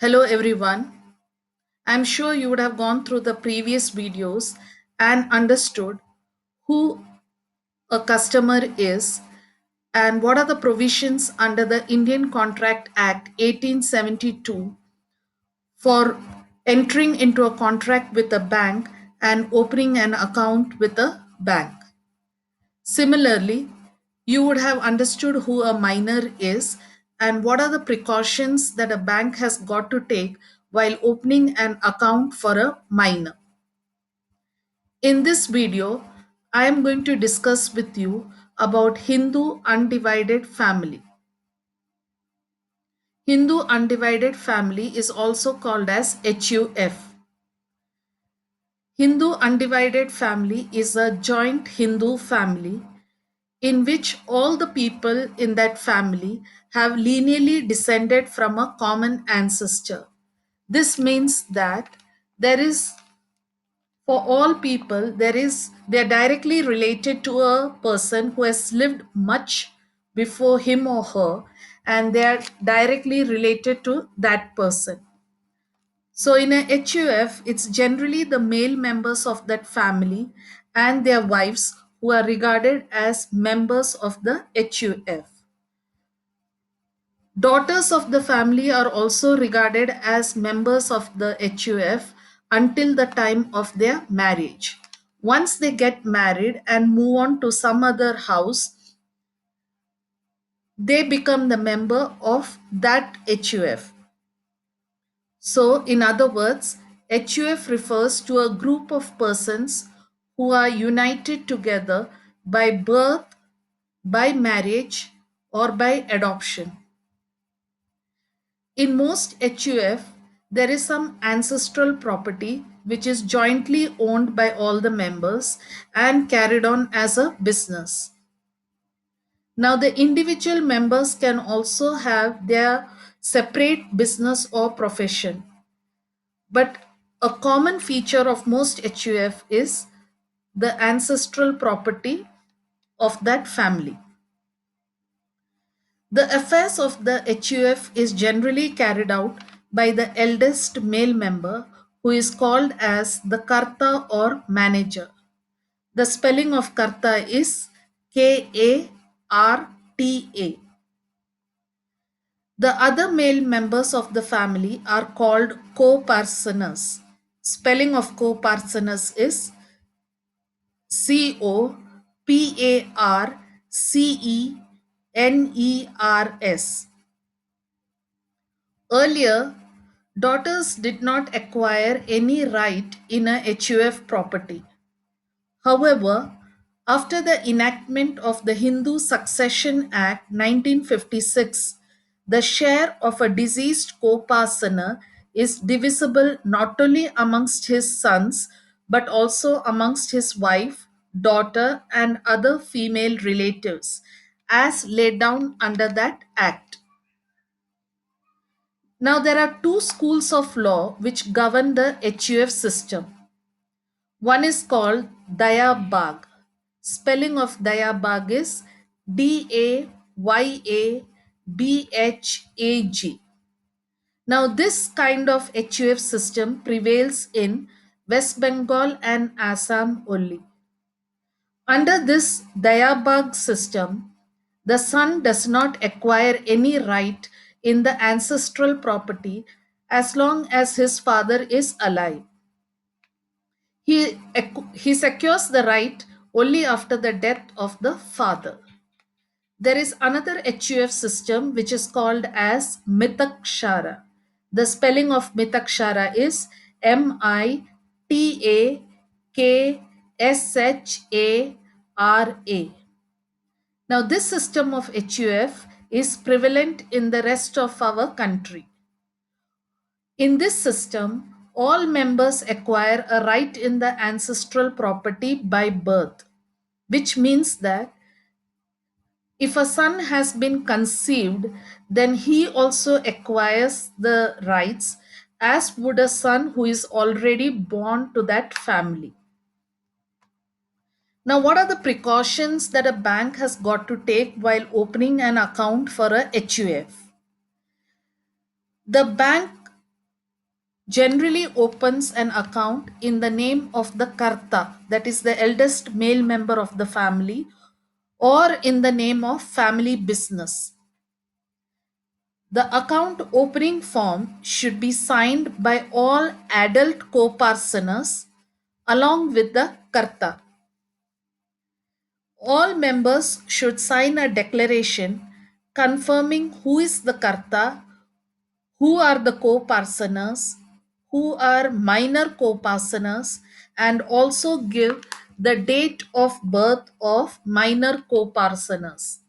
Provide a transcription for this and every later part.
Hello everyone. I'm sure you would have gone through the previous videos and understood who a customer is and what are the provisions under the Indian Contract Act 1872 for entering into a contract with a bank and opening an account with a bank. Similarly, you would have understood who a minor is and what are the precautions that a bank has got to take while opening an account for a minor. In this video, I am going to discuss with you about Hindu undivided family. Hindu undivided family is also called as HUF. Hindu undivided family is a joint Hindu family in which all the people in that family have lineally descended from a common ancestor. This means that there is, for all people, they are directly related to a person who has lived much before him or her, and they are directly related to that person. So in a HUF, it's generally the male members of that family and their wives who are regarded as members of the HUF. Daughters of the family are also regarded as members of the HUF until the time of their marriage. Once they get married and move on to some other house, they become the member of that HUF. So, in other words, HUF refers to a group of persons who are united together by birth, by marriage, or by adoption. In most HUF, there is some ancestral property which is jointly owned by all the members and carried on as a business. Now, the individual members can also have their separate business or profession. But a common feature of most HUF is the ancestral property of that family. The affairs of the HUF is generally carried out by the eldest male member who is called as the Karta or manager. The spelling of Karta is Karta. The other male members of the family are called co-parsonas. Spelling of co-parsonas is Coparceners. Earlier, daughters did not acquire any right in a HUF property. However, after the enactment of the Hindu Succession Act 1956, the share of a deceased co-parsoner is divisible not only amongst his sons but also amongst his wife, daughter, and other female relatives, as laid down under that act. Now, there are two schools of law which govern the HUF system. One is called Dayabag. Spelling of Dayabag is Dayabhag. Now, this kind of HUF system prevails in West Bengal and Assam only. Under this Dayabag system, the son does not acquire any right in the ancestral property as long as his father is alive. He secures the right only after the death of the father. There is another HUF system which is called as Mitakshara. The spelling of Mitakshara is Mitakshara. Now, this system of HUF is prevalent in the rest of our country. In this system, all members acquire a right in the ancestral property by birth, which means that if a son has been conceived, then he also acquires the rights as would a son who is already born to that family. Now, what are the precautions that a bank has got to take while opening an account for a HUF? The bank generally opens an account in the name of the Karta, that is the eldest male member of the family, or in the name of family business. The account opening form should be signed by all adult co-partners along with the Karta. All members should sign a declaration confirming who is the Karta, who are the co-partners, who are minor co-partners, and also give the date of birth of minor co-partners.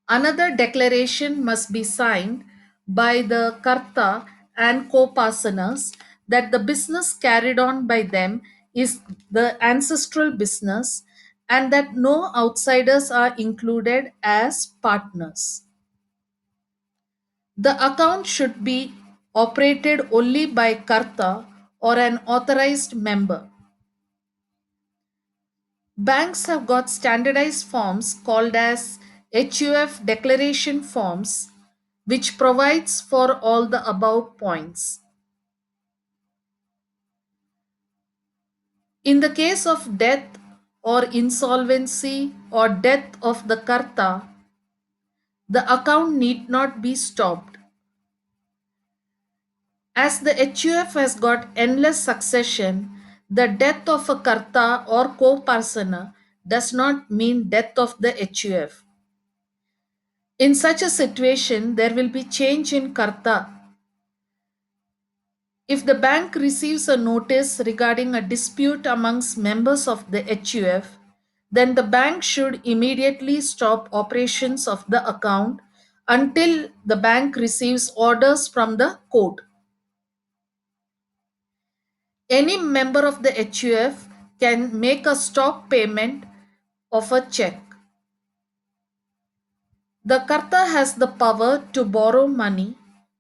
Another declaration must be signed by the Karta and co-partners that the business carried on by them is the ancestral business and that no outsiders are included as partners. The account should be operated only by Karta or an authorized member. Banks have got standardized forms called as HUF declaration forms, which provides for all the above points. In the case of death or insolvency or death of the Karta, the account need not be stopped. As the HUF has got endless succession, the death of a Karta or co-partner does not mean death of the HUF. In such a situation, there will be change in Karta. If the bank receives a notice regarding a dispute amongst members of the HUF, then the bank should immediately stop operations of the account until the bank receives orders from the court. Any member of the HUF can make a stop payment of a check. The Karta has the power to borrow money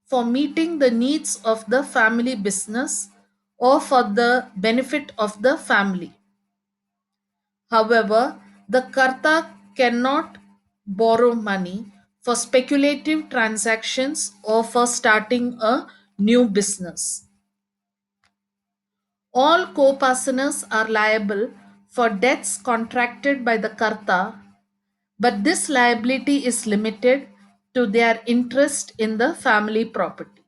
for meeting the needs of the family business or for the benefit of the family. However, the Karta cannot borrow money for speculative transactions or for starting a new business. All co-partners are liable for debts contracted by the Karta, but this liability is limited to their interest in the family property.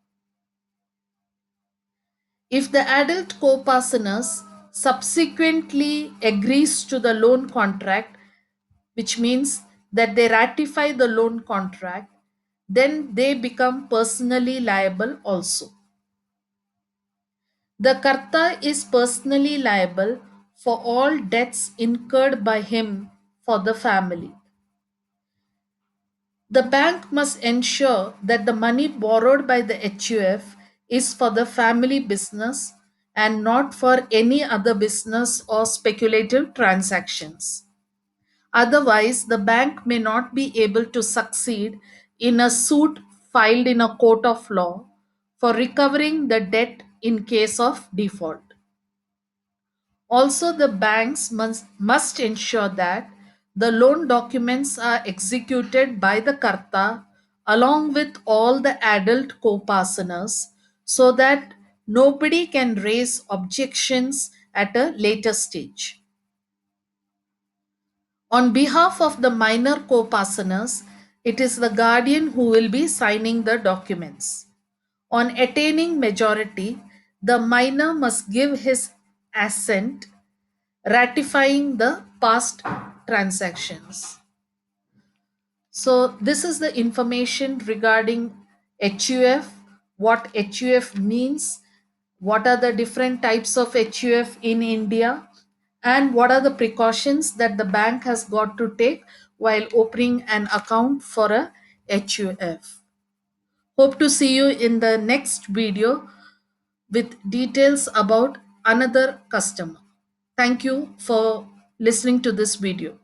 If the adult co-partners subsequently agrees to the loan contract, which means that they ratify the loan contract, then they become personally liable also. The Karta is personally liable for all debts incurred by him for the family. The bank must ensure that the money borrowed by the HUF is for the family business and not for any other business or speculative transactions. Otherwise, the bank may not be able to succeed in a suit filed in a court of law for recovering the debt in case of default. Also, the banks must ensure that the loan documents are executed by the Karta along with all the adult co-partners so that nobody can raise objections at a later stage. On behalf of the minor co-partners, it is the guardian who will be signing the documents. On attaining majority, the minor must give his assent ratifying the past transactions. So, this is the information regarding HUF, what HUF means, what are the different types of HUF in India, and what are the precautions that the bank has got to take while opening an account for a HUF. Hope to see you in the next video with details about another customer. Thank you for listening to this video.